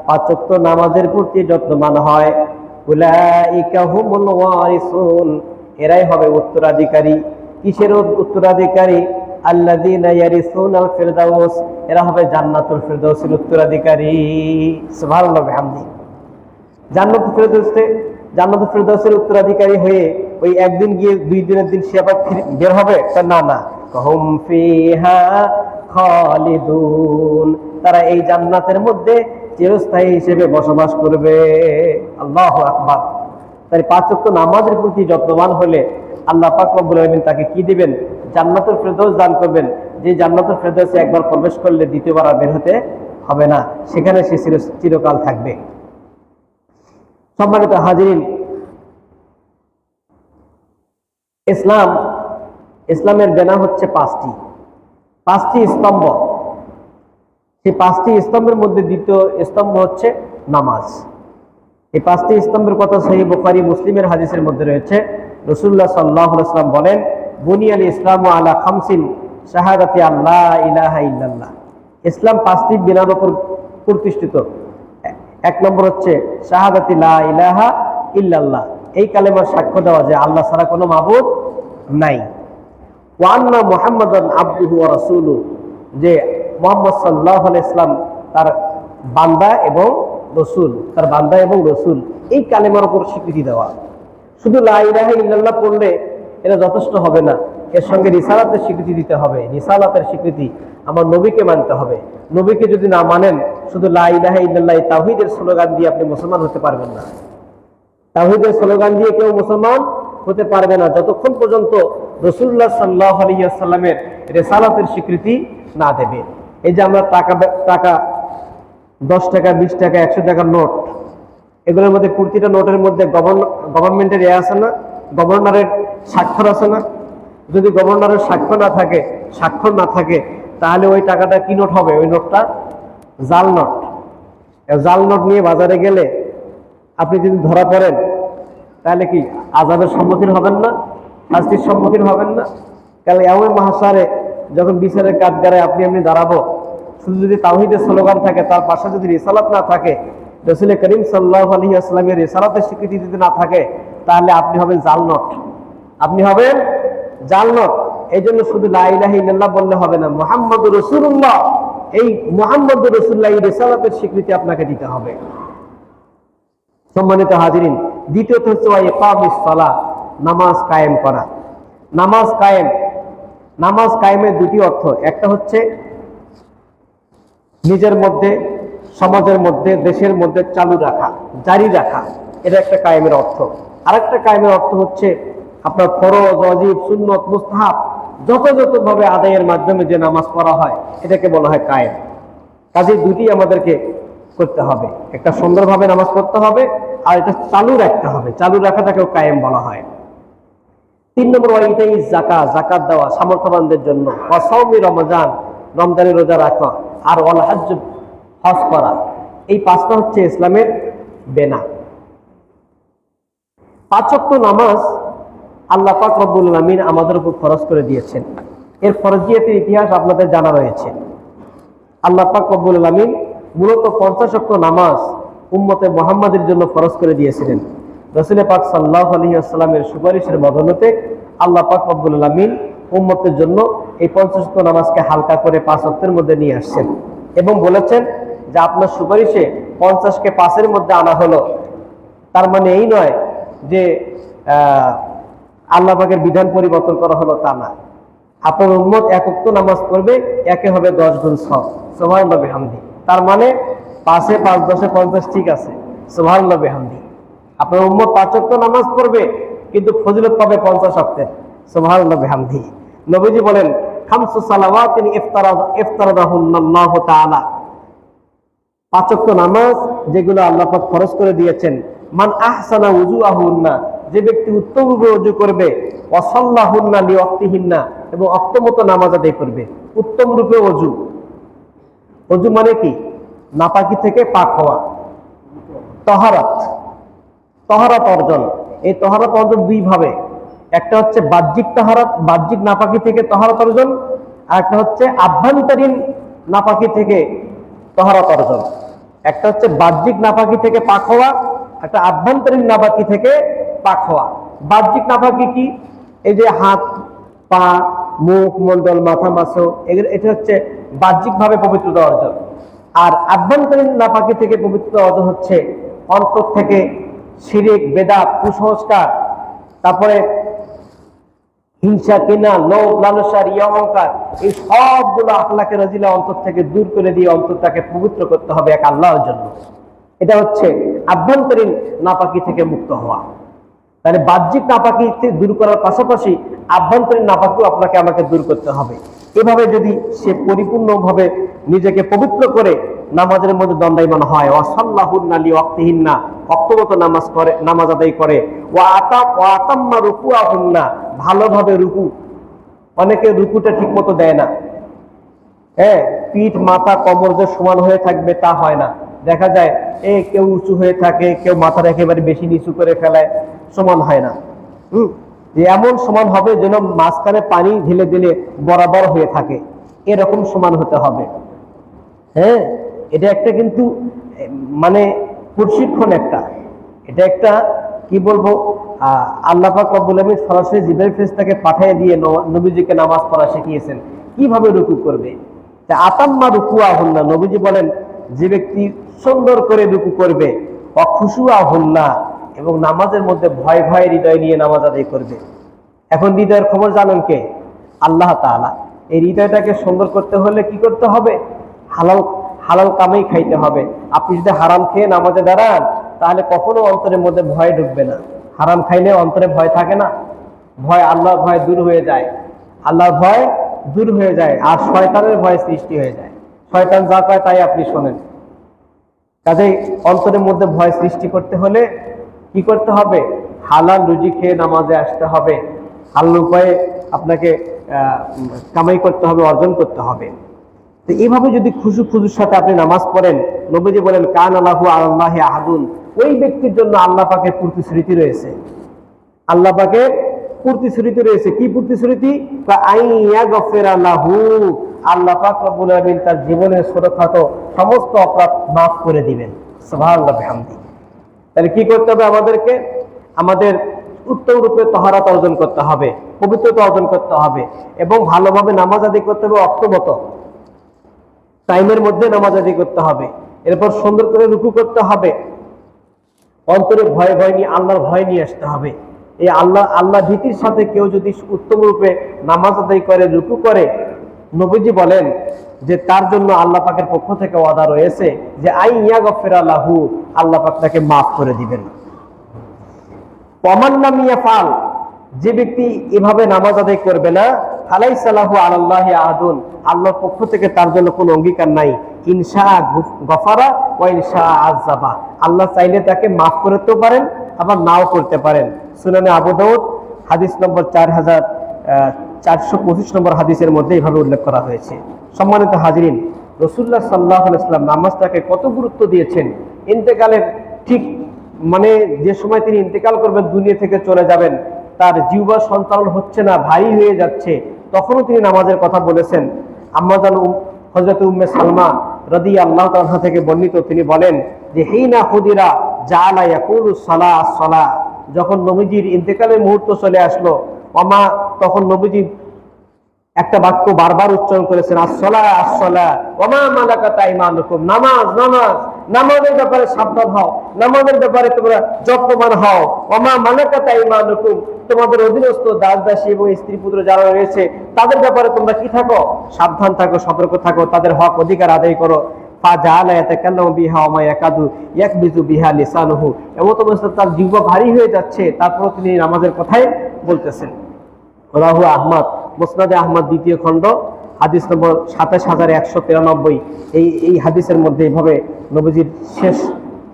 5 ওয়াক্ত নামাজের প্রতি যত্নবান হয়, উলাইকা হুমুল ওয়ারিসুন, এরাই হবে উত্তরাধিকারী। কিসের উত্তরাধিকারী? আল্লাযীনা ইয়ারিসুনাল ফিরদাউস, এরা হবে জান্নাতুল ফিরদাউসের উত্তরাধিকারী। সুবহানাল্লাহ বিহামদি। জান্নাতুল ফিরদাউসের উত্তরাধিকারী হয়ে ওই একদিন গিয়ে 2 দিনের দিন সে আবার বের হবে? না। হুম ফিহা খালিদুন, তারা এই জান্নাতের মধ্যে চিরস্থায়ী হিসেবে বসবাস করবে। আল্লাহু আকবার। তাই 5 ওয়াক্ত নামাজের প্রতি যত্নবান হলে আল্লাহ পাক রব্বুল আলামিন তাকে কি দিবেন? জান্নাতুল ফিরদাউস দান করবেন। যে জান্নাতুল ফেরদাউসে একবার প্রবেশ করলে দ্বিতীয়বার আর বের হতে হবে না, সেখানে সে চিরকাল থাকবে। সম্মানিত হাজিরিন, ইসলামের বেনা হচ্ছে পাঁচটি স্তম্ভ। সেই পাঁচটি স্তম্ভের মধ্যে দ্বিতীয় স্তম্ভ হচ্ছে নামাজ। এই পাঁচটি স্তম্ভের কথা সহিহ বুখারী মুসলিমের হাদিসের মধ্যে রয়েছে। রাসূলুল্লাহ সাল্লাল্লাহু আলাইহি ওয়াসাল্লাম বলেন, বুনিয়াল ইসলামু আলা খামসিন শাহাদাতি আল্লা ইলাহা ইল্লাল্লাহ। ইসলাম পাঁচটি বিনার উপর প্রতিষ্ঠিত। এক নম্বর হচ্ছে শাহাদাতি লা ইলাহা ইল্লাল্লাহ, এই কালেমার সাক্ষ্য দেওয়া যে আল্লাহ ছাড়া কোনো মাবুদ নাই। ওয়া আন্না মুহাম্মাদান আবদুহু ওয়া রাসূলুহু, যে মুহাম্মদ সাল্লাল্লাহু আলাইহি ওয়াসাল্লাম তার বান্দা এবং রসুল, এই কালেমার উপর স্বীকৃতি দেওয়া। শুধু লা ইলাহা ইল্লাল্লাহ পড়লে এটা যথেষ্ট হবে না, এর সঙ্গে রিসালাতের স্বীকৃতি দিতে হবে। রিসালাতের স্বীকৃতি, আমার নবীকে মানতে হবে। নবীকে যদি না মানেন, শুধু লা ইলাহা ইল্লাল্লাহ তাওহীদের স্লোগান দিয়ে আপনি মুসলমান হতে পারবেন না। তাওহীদের স্লোগান দিয়ে কেউ মুসলমান হতে পারবে না যতক্ষণ পর্যন্ত রাসূলুল্লাহ সাল্লাল্লাহু আলাইহি ওয়াসাল্লামের রিসালাতের স্বীকৃতি না দেবে। এই যে আমরা টাকা 10 টাকা, 20 টাকা, 100 টাকার নোট, এগুলোর মধ্যে প্রতিটা নোটের মধ্যে গভর্নমেন্টের আছে না, গভর্নরের স্বাক্ষর আছে না? যদি গভর্নরের স্বাক্ষর না থাকে তাহলে ওই টাকাটা কি নোট হবে? ওই নোটটা জাল নোট। জাল নোট নিয়ে বাজারে গেলে আপনি যদি ধরা পড়েন তাহলে কি আযাবের সম্মুখীন হবেন না? শাস্তির সম্মুখীন হবেন না? কাল ইয়াউমে মাহশারে যখন বিচারের কাঠগড়ায় আপনি দাঁড়াবো, শুধু যদি তাওহীদের স্লোগান থাকে, তার পাশে যদি রিসালাত না থাকে, রাসূল করিম সাল্লাল্লাহু আলাইহি ওয়াসাল্লামের রিসালাতের স্বীকৃতি যদি না থাকে, তাহলে আপনি হবেন জাল নোট। এই জন্য শুধু লা ইলাহা ইল্লাল্লাহ বললে হবে না, মুহাম্মাদুর রাসূলুল্লাহ, এই মুহাম্মাদুর রাসূলুল্লাহ এই রিসালাতের স্বীকৃতি আপনাকে দিতে হবে। সম্মানিত হাজিরিন, দ্বিতীয়ত হচ্ছে ইকামিস সালাহ, নামাজ কায়েম করা। নামাজ কায়েমের দুটি অর্থ। একটা হচ্ছে নিজের মধ্যে, সমাজের মধ্যে, দেশের মধ্যে চালু রাখা, জারি রাখা, এটা একটা কায়েমের অর্থ। আরেকটা কায়েমের অর্থ হচ্ছে আপনার ফরজ, ওয়াজিব, সুন্নত, মুস্তাহাব যথাযথভাবে আদায়ের মাধ্যমে যে নামাজ পড়া হয়, এটাকে বলা হয় কায়েম। কাজে দুটি আমাদেরকে করতে হবে, একটা সুন্দরভাবে নামাজ পড়তে হবে, আর এটা চালু রাখতে হবে। চালু রাখাটাকেও কায়েম বলা হয়। 3 নম্বর ওয়াইতাই যাকাত দেওয়া সামর্থ্যবানদের জন্য, ওয়া সাওমি রমজান, রমজানের রোজা রাখা, আর ওয়াল হজ, হজ করা। এই 5টা হচ্ছে ইসলামের বেনা। 5 ওয়াক্ত নামাজ আল্লাহ পাক রব্বুল আলামিন আমাদের উপর ফরজ করে দিয়েছেন। এর ফরজিয়তের ইতিহাস আপনাদের জানা রয়েছে। আল্লাহ পাক রব্বুল আলামিন মূলত 50 ওয়াক্ত নামাজ উম্মতে মুহাম্মাদের জন্য ফরজ করে দিয়েছিলেন। রাসূল পাক সাল্লাল্লাহু আলাইহি ওয়াসাল্লামের সুপারিশের বদৌলতে আল্লাহ পাক রব্বুল আলামিন উম্মতের জন্য এই 50 ওয়াক্ত নামাজকে হালকা করে 5 ওয়াক্তের মধ্যে নিয়ে আসছেন এবং বলেছেন যে আপনার সুপারিশে 50কে 5-এর মধ্যে আনা হলো। তার মানে এই নয় যে আল্লাহ পাকের বিধান পরিবর্তন করা হলো, তা না। আপনার উম্মত 1 ওয়াক্ত নামাজ পড়বে, একে হবে 10 গুণ সওয়াব, সুবহানাল্লাহ বিহামদি। তার মানে 5-এ 5, 10-এ 50, ঠিক আছে, সুবহানাল্লাহ বিহামদি। আপনার উম্মত 5 ওয়াক্ত নামাজ পড়বে কিন্তু ফজিলত পাবে 50 ওয়াক্তের, সুবহানাল্লাহ বিহামদি। নবীজি বলেন, খামসু সালাওয়াতিন ইফতারাদাহুল্লাহু তাআলা, 5 ওয়াক্ত নামাজ যেগুলো আল্লাহ পাক ফরজ করে দিয়েছেন। মান আহসানা উযুআহুন্না, যে ব্যক্তি উত্তম রূপে ওযু করবে, ওয়া সাল্লাহুন্না লিওয়াক্তিহিন্না, এবং ওয়াক্তমতো নামাজ আদায় করবে। উত্তম রূপে ওযু মানে কি? নাপাকি থেকে পাক হওয়া, তহরাত অর্জন। এই তহরাত অর্জন 2 ভাবে। একটা হচ্ছে বাহ্যিক তহরাত, বাহ্যিক নাপাকি থেকে তহরাত অর্জন, আর একটা হচ্ছে আভ্যন্তরীণ নাপাকি থেকে তহরাত অর্জন। একটা হচ্ছে বাহ্যিক নাপাকি থেকে পাক হওয়া, একটা আভ্যন্তরীণ নাপাকি থেকে পাক হওয়া। বাহ্যিক নাপাকি কি? এই যে হাত, পা, মুখ, মন্ডল, মাথা, মাসো, এটা হচ্ছে বাহ্যিকভাবে পবিত্রতা অর্জন। আর আভ্যন্তরীণ নাপাকি থেকে পবিত্রতা অর্জন হচ্ছে অন্তর থেকে শিরক, বেদাত, কুসংস্কার, তারপরে হিংসা, কিনা, লোভ, লালসা, রিয়া, অহংকার, এই সবগুলো আখলাকে রাজিলা অন্তর থেকে দূর করে দিয়ে অন্তরটাকে পবিত্র করতে হবে এক আল্লাহর জন্য। এটা হচ্ছে আভ্যন্তরীণ নাপাকি থেকে মুক্ত হওয়া। তাহলে বাহ্যিক নাপাকি দূর করার পাশাপাশি আভ্যন্তরীণ নাপাকিও আপনাকে আমাকে দূর করতে হবে। এভাবে যদি সে পরিপূর্ণভাবে নিজেকে পবিত্র করে নামাজের মধ্যে দণ্ডায়মান হয়, ওয়াসাল্লাহুন্না লিওয়াক্তিহিন্না, ওয়াক্তমতো নামাজ করে, নামাজ আদায় করে, ওয়া আতাম্মা রুকুআহুন্না, ভালোভাবে রুকু। অনেকে রুকুটা ঠিক মতো দেয় না, হ্যাঁ, পিঠ মাথা কোমর যে সমান হয়ে থাকবে তা হয় না। দেখা যায় কেউ উঁচু হয়ে থাকে, কেউ মাথার একেবারে বেশি নিচু করে ফেলায়, সমান হয় না। যে এমন সমান হবে যেন মাঝখানে পানি ঢেলে দিলে বরাবর হয়ে থাকে, এরকম সমান হতে হবে। হ্যাঁ, এটা একটা কিন্তু মানে প্রশিক্ষণ, এটা একটা কি বলবো, আল্লাহ পাক রব্বুল আমিন সরাসরি জিবরাইল ফেরেশতাকে পাঠিয়ে দিয়ে নবীজিকে নামাজ পড়া শিখিয়েছেন কিভাবে রুকু করবে। আতাম্মা রুকুআহুন্না, নবীজি বলেন যে ব্যক্তি সুন্দর করে রুকু করবে, খুশুআহুন্না, এবং নামাজের মধ্যে ভয় ভয় হৃদয় নিয়ে নামাজ আদায় করবে। এখন হৃদয়ের খবর জানেন কে? আল্লাহ তাআলা। এই হৃদয়টাকে সুন্দর করতে হলে কি করতে হবে? হালাল হালাল কামাই খাইতে হবে। আপনি যদি হারাম খেয়ে নামাজে দাঁড়ান তাহলে কখনো অন্তরের মধ্যে ভয় ঢুকবে না। হারাম খাইলে অন্তরে ভয় থাকে না, আল্লাহর ভয় দূর হয়ে যায়, আল্লাহর ভয় দূর হয়ে যায়, আর শয়তানের ভয় সৃষ্টি হয়ে যায়। শয়তান যা কয় তাই আপনি শোনেন। কাজেই অন্তরের মধ্যে ভয় সৃষ্টি করতে হলে কি করতে হবে? হালাল রুজি খেয়ে নামাজে আসতে হবে, হালাল উপায়ে আপনাকে কামাই করতে হবে, অর্জন করতে হবে। তো এইভাবে যদি খুশু খুশুর সাথে আপনি নামাজ পড়েন, নবীজি বলেন কান আল্লাহু আলাল্লাহি আহাদুন, ওই ব্যক্তির জন্য আল্লাহ পাকের প্রতিশ্রুতি রয়েছে। আল্লাহ পাকের প্রতিশ্রুতি রয়েছে। কি প্রতিশ্রুতি? আইয়াগফিরা লাহু, আল্লাহ পাক রব্বুল আমিন তার জীবনের ছোটখাটো সমস্ত অপরাধ মাফ করে দিবেন। সুবহানাল্লাহ বিহামদিহি। তাহলে কি করতে হবে আমাদেরকে? আমাদের উত্তম রূপে তাহারাত অর্জন করতে হবে, পবিত্রতা অর্জন করতে হবে, এবং ভালোভাবে নামাজ আদায় করতে হবে, অক্তমত টাইমের মধ্যে নামাজ আদায় করতে হবে। এরপর সুন্দর করে রুকু করতে হবে, অন্তরে ভয় নিয়ে আল্লাহর ভয় নিয়ে আসতে হবে। এই আল্লাহ ভীতির সাথে কেউ যদি উত্তম রূপে নামাজ আদায় করে, রুকু করে, নবীজি বলেন যে তার জন্য আল্লাহ পাকের পক্ষ থেকে ওয়াদা রয়েছে যে আইয়াগফিরা লাহু, আল্লাহ পাক তাকে মাফ করে দিবেন। ওয়ামান লাম ইয়াফআল, যে ব্যক্তি এভাবে নামাজ আদায় করবে না, ফালাইসা লাহু আলাল্লাহি আহাদুন, আল্লাহর পক্ষ থেকে তার জন্য কোনো অঙ্গীকার নাই। ইনশা গফারা ওয়া ইনশা আযাবা, আল্লাহ চাইলে তাকে মাফ করতেও পারেন, আবার নাও করতে পারেন। সুনানে আবু দাউদ হাদিস নম্বর 4425 নম্বর হাদিসের মধ্যে এইভাবে উল্লেখ করা হয়েছে। সম্মানিত হাজিরিন, রাসূলুল্লাহ সাল্লাল্লাহু আলাইহি ওয়াসাল্লাম নামাজটাকে কত গুরুত্ব দিয়েছেন। ইন্তেকালের ঠিক মানে যে সময় তিনি ইন্তেকাল করবেন, দুনিয়া থেকে চলে যাবেন, তার জিহ্বা সঞ্চালন হচ্ছে না, ভারী হয়ে যাচ্ছে, তখনও তিনি নামাজের কথা বলেছেন। আম্মাজান হযরত উম্মে সালমা রাদিয়াল্লাহু তাআলা থেকে বর্ণিত, তিনি বলেন যে হিনা খুদিরা জাআলা ইয়াকুলু সালাহ সালাহ, যখন নবীজির ইন্তেকালের মুহূর্ত চলে আসলো, ওমা, তখন নবীজি একটা বাক্য বারবার উচ্চারণ করেছেন, আসসালাহ আসসালাহ ওমা মালাকাত আইমানুকুম, নামাজ নামাজ, নামাজের ব্যাপারে সাবধান হও, নামাজের ব্যাপারে তোমরা যত্নবান হও। ওমা মালাকাত আইমানুকুম, তোমাদের অধীনস্থ দাস দাসী এবং স্ত্রী পুত্র যারা রয়েছে তাদের ব্যাপারে তোমরা কি থাকো? সাবধান থাকো, সতর্ক থাকো, তাদের হক অধিকার আদায় করো। তার জিহ্বা ভারী হয়ে যাচ্ছে, তারপর তিনি নামাজের কথাই বলতেছেন। রাহু আহমদ, মুসনাদে আহমদ, দ্বিতীয় খণ্ড, হাদিস নম্বর 27193। এই হাদিসের মধ্যে এইভাবে নবীজির শেষ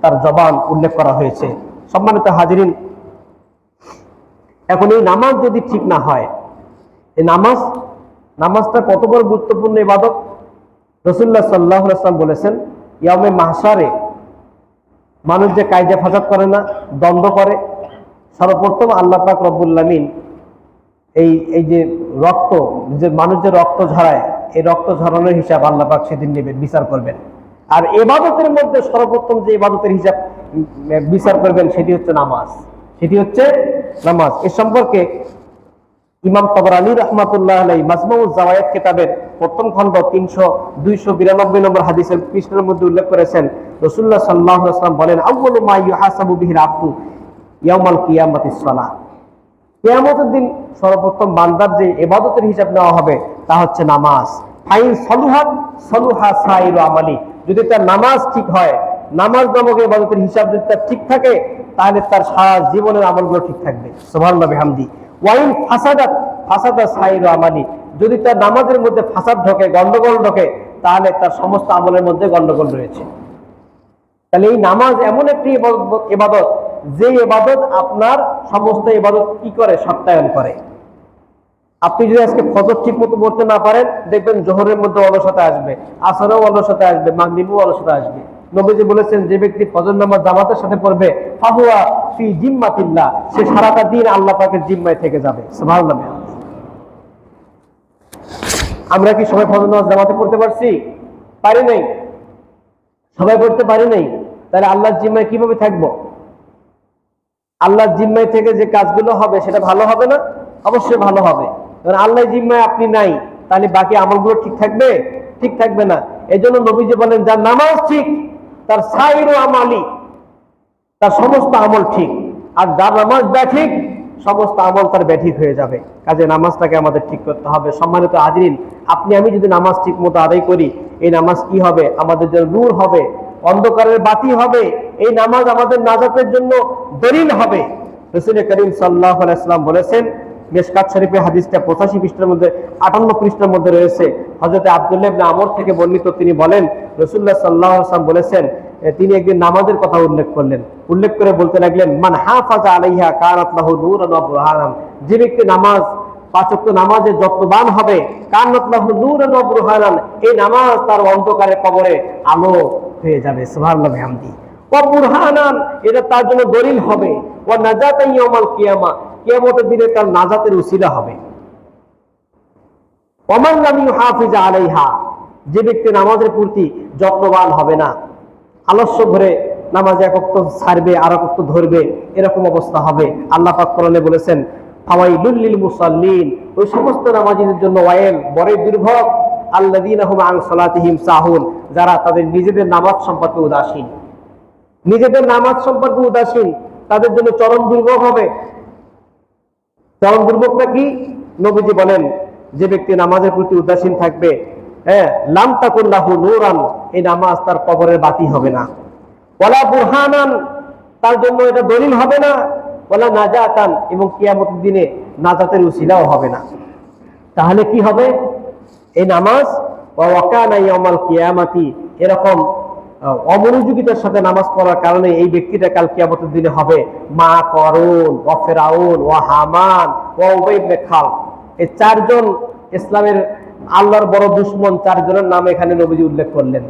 তার জবান উল্লেখ করা হয়েছে। সম্মানিত হাজিরিন, এখন এই নামাজ যদি ঠিক না হয়, এই নামাজটা কত বড় গুরুত্বপূর্ণ ইবাদত। রাসূলুল্লাহ সাল্লাল্লাহু আলাইহি ওয়াসাল্লাম বলেছেন, ইয়াউমে মাহশারে মানুষ যে কায়দা ফাসাদ করে না, দ্বন্দ্ব করে, সর্বপ্রথম আল্লাহ পাক রব্বুল আমিন এই যে রক্ত, যে মানুষ যে রক্ত ঝরায়, এই রক্ত ঝরানোর হিসাব আল্লাহ পাক সেদিন নেবেন, বিচার করবেন। আর ইবাদতের মধ্যে সর্বপ্রথম যে ইবাদতের হিসাব বিচার করবেন সেটি হচ্ছে নামাজ, এ সম্পর্কে ইমাম তাবরানী রাহমাতুল্লাহ আলাইহি মাজমুউজ জাওয়ায়েদ কিতাবের প্রথম খণ্ড 292 নম্বর হাদিসের পৃষ্ঠার মধ্যে উল্লেখ করেছেন, রাসূলুল্লাহ সাল্লাল্লাহু আলাইহি ওয়াসাল্লাম বলেন, আউয়ালু মা ইউহাসাবু বিহিল আবদু ইয়াউমাল কিয়ামাতিস সালাহ, কিয়ামতের দিন সর্বপ্রথম বান্দার যে ইবাদতের হিসাব নেওয়া হবে তা হচ্ছে নামাজ। ফাইন সলুহাত সলুহা সাইরু আমালি, যদি তার নামাজ ঠিক হয়, নামাজ নামক ইবাদতের হিসাব যদি তার ঠিক থাকে, তাহলে তার সারা জীবনের আমলগুলো ঠিক থাকবে। সুবহানাল্লাহ বিহামদি। ওয়াইন ফাসাদাত ফাসাদা সাইরু আমালি, যদি তার নামাজের মধ্যে ফাসাদ ঢোকে, গন্ডগোল ঢোকে, তাহলে তার সমস্ত আমলের মধ্যে গন্ডগোল রয়েছে। তাহলে এই নামাজ এমন একটি ইবাদত, যে ইবাদত আপনার সমস্ত ইবাদত কি করে, সত্যায়ন করে। আপনি যদি আজকে ফজর ঠিক মতো পড়তে না পারেন, দেখবেন জোহরের মধ্যে অলসতা আসবে, আসরেও অলসতা আসবে, মাগরিবেও অলসতা আসবে। নবীজি বলেছেন, যে ব্যক্তি ফজর নামাজ জামাতের সাথে পড়বে, ফাহুয়া ফি জিম্মাতিল্লাহ, সে সারাটা দিন আল্লাহ পাকের জিম্মায় থেকে যাবে। সুবহানাল্লাহ। আমরা কি সবাই ফজর নামাজ জামাতে পড়তে পারছি? পারি নাই। সবাই পড়তে পারি নাই। তাহলে আল্লাহর জিম্মায় কিভাবে থাকবো? আল্লাহর জিম্মায় থেকে যে কাজগুলো হবে সেটা ভালো হবে না? অবশ্যই ভালো হবে। কারণ আল্লাহর জিম্মায় আপনি নাই, তাহলে বাকি আমলগুলো ঠিক থাকবে? ঠিক থাকবে না। এই জন্য নবীজি বলেন, যার নামাজ ঠিক তার সাইরু আমালি, তার সমস্ত আমল ঠিক। আর যার নামাজ ব্যাঠিক, সমস্ত আমল তার ব্যাঠিক হয়ে যাবে। কাজে নামাজটাকে আমাদের ঠিক করতে হবে। সম্মানিত হাজরিন, আপনি আমি যদি নামাজ ঠিক মতো আদায় করি, এই নামাজ কি হবে? আমাদের জন্য নূর হবে, অন্ধকারের বাতি হবে। এই নামাজ আমাদের নাজাতের জন্য দলিল হবে। রাসূল করিম সাল্লাল্লাহু আলাইহি ওয়াসাল্লাম বলেছেন, মিশকাত শরীফে হাদিসটা 85 পৃষ্ঠার মধ্যে 58 পৃষ্ঠার মধ্যে রয়েছে। হযরত আব্দুল্লাহ ইবনে আমর থেকে বর্ণিত, তিনি বলেন, রাসূলুল্লাহ সাল্লাল্লাহু আলাইহি ওয়াসাল্লাম বলেছেন, তিনি একদিন নামাজের কথা উল্লেখ করলেন। উল্লেখ করে বলতে লাগলেন, মান হাফাজা আলাইহা কানাত লাহু নূরান ওয়া বুরহানান, যে ব্যক্তি নামাজ, পাঁচ ওয়াক্ত নামাজে যত্নবান হবে, কানাত লাহু নূরান ওয়া বুরহানান, এই নামাজ তার অন্ধকারে কবরে আলো হয়ে যাবে। সুবহানাল্লাহ বিহামদি। ওয়া বুরহানান, এটা তার জন্য দলিল হবে। ওয়া নাজাতান ইয়াউমাল কিয়ামা, কিয়ামতের দিনে তার নাজাতের উসিলা হবে। ওয়া মান লাম ইউহাফিজ আলাইহা, যে ব্যক্তি নামাজের প্রতি যত্নবান হবে না, আলস্য ধরে নামাজে এক ওয়াক্ত ছাড়বে, আর এক ওয়াক্ত ধরবে, এরকম অবস্থা হবে। আল্লাহ পাক কোরআনে বলেছেন, ফাওয়াইলুল লিল মুসাল্লিন, ওই সমস্ত নামাজীদের জন্য ওয়াইল, বড়ই দুর্ভোগ, আল্লাযীনা হুম আন সালাতিহিম সাহুন, যারা তাদের নিজেদের নামাজ সম্পর্কে উদাসীন। নিজেদের নামাজ সম্পর্কে উদাসীন, তাদের জন্য চরম দুর্ভোগ হবে। চরম দুর্ভোগটা কি? নবীজি বলেন, যে ব্যক্তি নামাজের প্রতি উদাসীন থাকবে, লাম তাকুন লাহু নূরান, এই নামাজ তার কবরের বাতি হবে না। ওয়ালা বুরহানান, তার জন্য এটা দলিল হবে না। ওয়ালা নাজাতান, এবং কিয়ামতের দিনে নাজাতের উসিলাও হবে না। তাহলে কি হবে? এই নামাজ ওয়া কানা ইয়াউমাল কিয়ামাতি, এরকম অমনোযোগিতার সাথে নামাজ পড়ার কারণে এই ব্যক্তিটা কাল কিয়ামতের দিনে হবে মা করুন, ওয়া ফিরাউন, ওয়া হামান, ওয়া উবাই ইবনে খালদ। এই চারজন ইসলামের আল্লাহর বড় দুশমন, চারজনের নাম এখানে নবীজি উল্লেখ করলেন।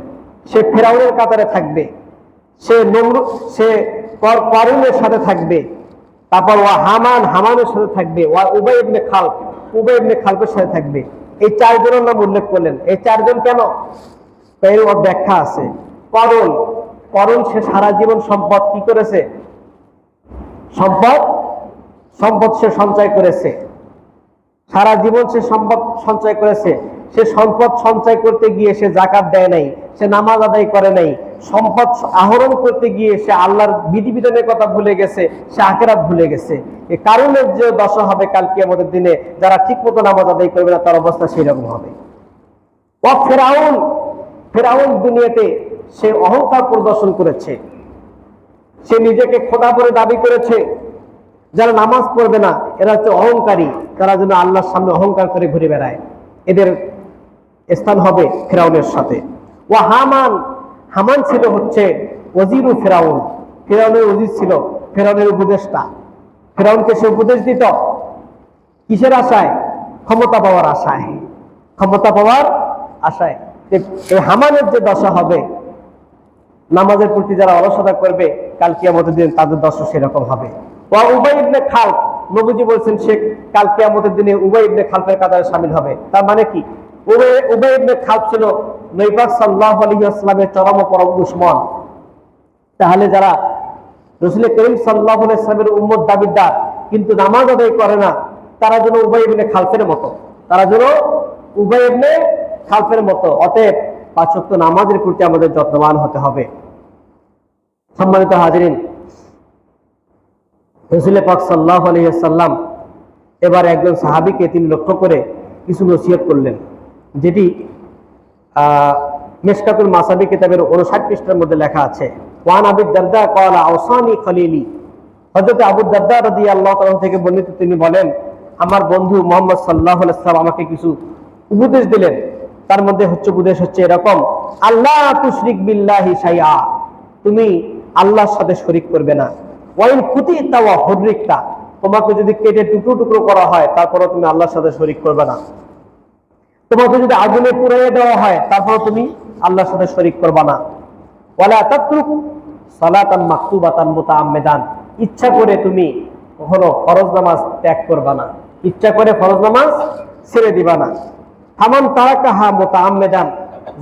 সে ফিরাউনের কাতারে থাকবে, সে করুনের সাথে থাকবে, তারপর ওয়া হামান, হামানের সাথে থাকবে, ওয়া উবাই ইবনে খালদ, উবাই ইবনে খালদের সাথে থাকবে। এই চারজনের নাম উল্লেখ করলেন। এই চারজন কেন? এর ব্যাখ্যা আছে। করুন, সে সারা জীবন সম্পদ কি করেছে? সম্পদ সে সঞ্চয় করেছে। সারা জীবন সে সম্পদ সঞ্চয় করেছে। সে সম্পদ সঞ্চয় করতে গিয়ে সে যাকাত দেয় নাই, সে নামাজ আদায় করে নাই। সম্পদ আহরণ করতে গিয়ে সে আল্লাহর বিধিবিধানের কথা ভুলে গেছে, সে আখিরাত ভুলে গেছে। এই কারণের যে দশা হবে কাল কিয়ামতের দিনে, যারা ঠিক মতো নামাজ আদায় করবে না, তার অবস্থা সেরকম হবে। ও ফেরাউন দুনিয়াতে সে অহংকার প্রদর্শন করেছে, সে নিজেকে খোদা বলে দাবি করেছে। যারা নামাজ পড়বে না, এরা হচ্ছে অহংকারী, তারা যেন আল্লাহর সামনে অহংকার করে ঘুরে বেড়ায়। এদের স্থান হবে ফেরাউনের সাথে। ও হামান ছিল হচ্ছে ওজিরু ফেরাউন, ফেরাউনের ওজির ছিল, ফেরাউনের উপদেষ্টা। ফেরাউনকে সে উপদেশ দিত কিসের আশায়? ক্ষমতা পাওয়ার আশায়। ক্ষমতা পাওয়ার আশায়। এই হামানের যে দশা হবে, নামাজের প্রতি যারা অলসতা করবে, কাল কিয়ামতের দিন তাদের দশা সেরকম হবে। ওয়া উবাই ইবনে খালদ, নবীজি বলছেন সে কাল কিয়ামতের দিনে উবাই ইবনে খালদের কাতারে শামিল হবে। তার মানে কি? উবাই ইবনে খালদ ছিল নবী পাক সাল্লাল্লাহু আলাইহি ওয়াসাল্লামের চরম পরম দুশমন। তাহলে যারা রাসূল করিম সাল্লাল্লাহু আলাইহি ওয়াসাল্লামের উম্মত দাবিদার কিন্তু নামাজ আদায় করে না, তারা যেন উবাই ইবনে খালদের মতো, তারা যেন উবাই ইবনে খালদের মতো। অতএব পাঁচ ওয়াক্ত নামাজের প্রতি আমাদের যত্নবান হতে হবে। সম্মানিত হাজিরিন, রাসূল পাক সাল্লাল্লাহু আলাইহি ওয়াসাল্লাম এবার একজন সাহাবীকে তিনি লক্ষ্য করে কিছু নসিহত করলেন, যেটি মিশকাতুল মাসাবি কিতাবের 59 পৃষ্ঠার মধ্যে লেখা আছে। ওয়ান আবু দারদা ক্বালা আওসানি খলিলি, হযরত আবু দারদা রাদিয়াল্লাহু তাআলা থেকে বর্ণিত, তিনি বলেন, আমার বন্ধু মুহাম্মদ সাল্লাল্লাহু আলাইহি ওয়াসাল্লাম আমাকে কিছু উপদেশ দিলেন। তার মধ্যে উপদেশ হচ্ছে এরকম, আল্লাহ তুশরিক বিল্লাহি শাইআ, তুমি আল্লাহর সাথে শরীক করবে না। ওয়াইন কুতিতা ওয়া হুররিকতা, তোমাকে যদি কেটে টুকরো টুকরো করা হয় তারপরে তুমি আল্লাহর সাথে শরীক করবে না। তোমাকে যদি আগুনে পুড়িয়ে দেওয়া হয় তারপরে তুমি আল্লাহর সাথে শরীক করবে না। ওয়ালা তাতরুক সালাতান মাকতুবাতান মুতাআম্মিদান, ইচ্ছা করে তুমি কখনো ফরজ নামাজ ত্যাগ করবা না, ইচ্ছা করে ফরজ নামাজ ছেড়ে দিবা না। ফামান তারাকাহা মুতাআম্মিদান,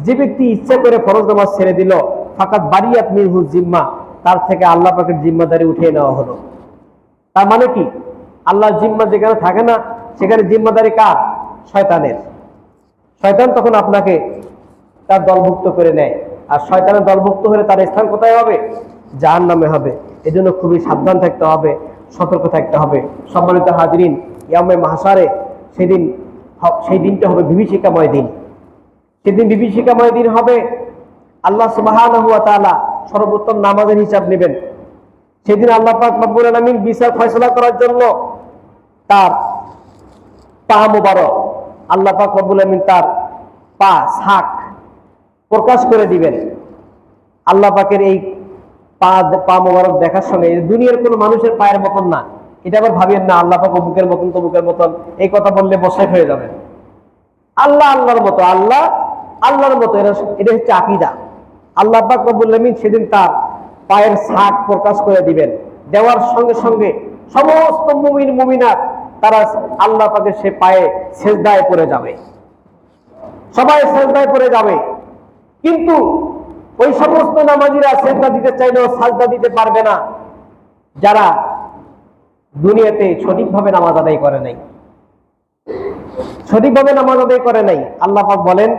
যে ব্যক্তি ইচ্ছা করে ফরজ নামাজ ছেড়ে দিল, ফাকাত বারিয়াত মিনহু জিম্মা, তার থেকে আল্লাহ পাকের জিম্মাদারি উঠিয়ে নেওয়া হলো। তার মানে কি, আল্লাহর জিম্মা যেখানে থাকে না সেখানে জিম্মাদারি কার? শয়তানের। শয়তান তখন আপনাকে তার দলভুক্ত করে নেয়, আর শয়তানের দলভুক্ত হলে তার স্থান কোথায় হবে? জাহান্নামে হবে। এজন্য খুবই সাবধান থাকতে হবে, সতর্ক থাকতে হবে। সম্মানিত হাজরিন, ইয়াউমে মাহশারে সেই দিনটা হবে বিভীষিকাময় দিন। সেদিন বিভীষিকাময় দিন হবে। আল্লাহ সুবহানাহু ওয়া তাআলা সর্বোত্তম নামাজের হিসাব নেবেন। সেদিন আল্লাহ পাক রব্বুল আলামিন বিচার ফয়সালা করার জন্য তার পা মুবারক, আল্লাহ পাক রব্বুল আলামিন তার পা ছাক প্রকাশ করে দিবেন। আল্লাহ পাকের এই পা মুবারক দেখার সঙ্গে দুনিয়ার কোনো মানুষের পায়ের মতন না। এটা আবার ভাবিয়েন না আল্লাহ পাক অমুকের মতন তমুকের মতন, এই কথা বললে বসাই হয়ে যাবে। আল্লাহ আল্লাহর মতো, আল্লাহ আল্লাহর মতো, এটা হচ্ছে আকীদা। আল্লাহ পাক রব্বুল আলামিন সেদিন তার পায়ের ছাপ প্রকাশ করে দিবেন। দেওয়ার সঙ্গে সঙ্গে সমস্ত মুমিন মুমিনাত তারা আল্লাহ পাকের সে পায়ে সেজদায় পড়ে যাবে, সবাই সেজদায় পড়ে যাবে। কিন্তু ওই সমস্ত নামাজিরা সেজদা দিতে চাইলেও সাজদা দিতে পারবে না, যারা দুনিয়াতে সঠিকভাবে নামাজ আদায় করে নাই, সঠিকভাবে নামাজ আদায় করে নাই। আল্লাহ পাক বলেন,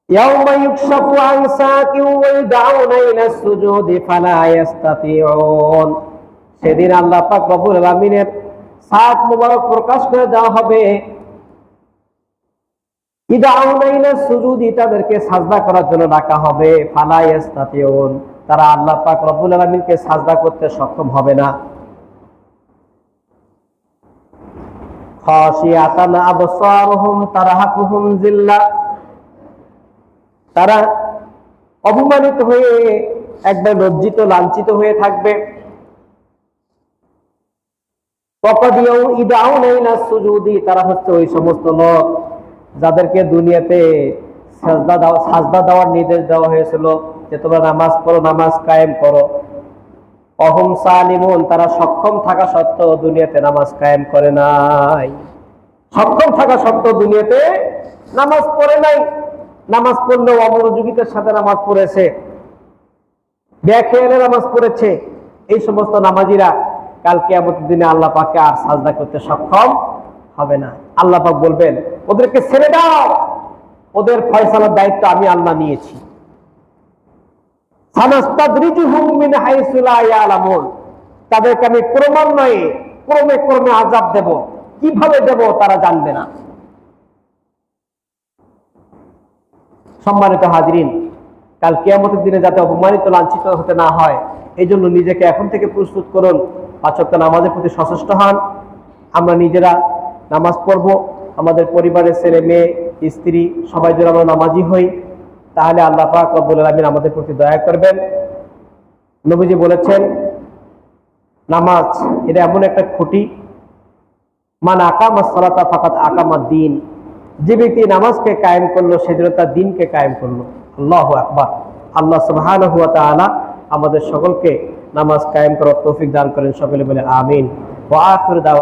ইয়াউমা ইউকশাফু আন সাকিন ওয়া ইউদআউনা ইলা সুজুদি ফালা ইস্তাতিউন, সেদিন আল্লাহ পাক রব্বুল আলামিনের সাত মুবারক প্রকাশ করে দেওয়া হবে। ইউদআউনা ইলা সুজুদি, তাদেরকে সাজদা করার জন্য ডাকা হবে। ফালা ইস্তাতিউন, তারা আল্লাহ পাক রব্বুল আলামিনকে সাজদা করতে সক্ষম হবে না। খাশিয়াতান আবসারুহুম তারহাকুহুম জিল্লাহ, তারা অপমানিত হয়ে একবার লজ্জিত লাঞ্ছিত হয়ে থাকবে। তারা হচ্ছে ওই সমস্ত লোক যাদেরকে দুনিয়াতে সাজদা দেওয়ার নির্দেশ দেওয়া হয়েছিল যে তোমরা নামাজ পড়ো, নামাজ কায়েম করো। অহুম সালিমুন, তারা সক্ষম থাকা সত্ত্বেও দুনিয়াতে নামাজ কায়েম করে নাই। সক্ষম থাকা সত্ত্বেও দুনিয়াতে নামাজ পড়ে নাই। নামাজ পড়লেও অমনোযোগিতার সাথে নামাজ পড়েছে, বেখেয়ালে নামাজ পড়েছে। এই সমস্ত নামাজিরা কাল কিয়ামতের দিনে আল্লাহ পাককে আর সাজদা করতে সক্ষম হবে না। আল্লাহ পাক বলবেন, ওদেরকে ছেড়ে দাও, ওদের ফয়সালার দায়িত্ব আমি আল্লাহ নিয়েছি। সানাস্তাদরিজুহুম মিন হাইসু লা ইয়ালামুন, তাদেরকে আমি ক্রমান্বয়ে ক্রমে ক্রমে আযাব দেব, কিভাবে দেব তারা জানবে না। সম্মানিত হাজরিন, কাল কিয়ামতের দিনে যাতে অপমানিত লাঞ্ছিত হতে না হয়, এই জন্য নিজেকে এখন থেকে প্রস্তুত করুন। 5 ওয়াক্ত নামাজের প্রতি সচেষ্ট হন। আমরা নিজেরা নামাজ পড়ব, আমাদের পরিবারের ছেলে মেয়ে স্ত্রী সবাই যদি আমরা নামাজি হই, তাহলে আল্লাহ পাক রব্বুল আলামিন আমাদের প্রতি দয়া করবেন। নবীজি বলেছেন, নামাজ এটা এমন একটা খুঁটি, মান আকামাস সালাতা ফাকাত আকামাদ দ্বীন, যে ব্যক্তি নামাজকে কায়েম করলো সেজন্য তার দ্বীনকে কায়েম করলো। আল্লাহু আকবার। আল্লাহ সুবহানাহু ওয়া তাআলা আমাদের সকলকে নামাজ কায়েম করার তৌফিক দান করেন। সকলে বলে আমিন। ওয়া আখিরু দাওয়া।